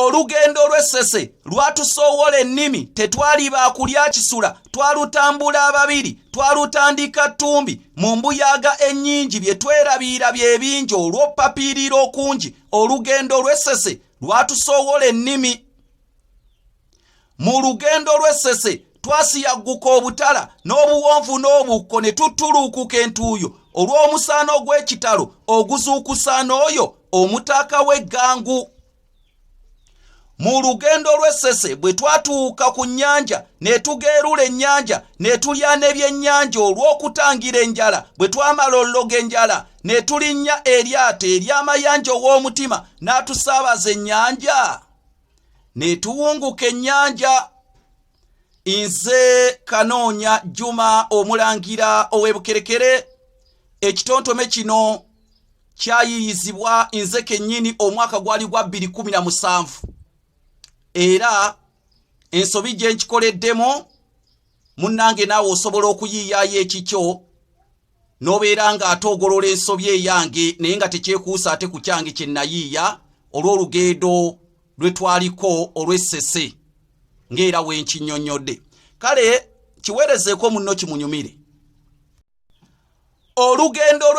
olugendo lw'essese lwatusowola ennimi tetwali baakulya kisula twalutambula ababiri twalutandika ttumbi mu mbuyaga ennyingi bye twerabiira bye bingi olw'opapiirira okungi olugendo lw'essese lwatusowola ennimi mu lugendo lw'essese twasiyagguka obutala n'obuwonvu n'obukko ne tuttuluukuka entuuyo olw'omusaana ogw'ekitalo oguzuukusa n'oyo omutaaka w'eggangu mu lugendo lw'essese bwe twatuuka ku nnyanja ne tugeerula ennyanja ne tulya n'ebyennyanja olw'okutangira enjala bwe twamala olloga enjala ne tulinnya eryato ery'amayanja ow'omutima n'atusaabaza ennyanja ne tuwunguka ennyanja. Nze Kanoonya Juma omulangira ow'ebukerekere. Ekitontome kino kyayiyizibwa nze kennyini omwaka gwali gwa 2017 era ensobi gye nkikoleddemu munnange naawe osobola okuyiiyaayo ekikyo n'obeera ng'ate ogolola ensobi eyange naye nga tekyekuusa ate ku kyange kye nayiiya olw'olugendo lwe twaliko olw'essese ng'era wenkinnyonnyodde. Kale kiweerezeeko munno kimunyumire. Olugendo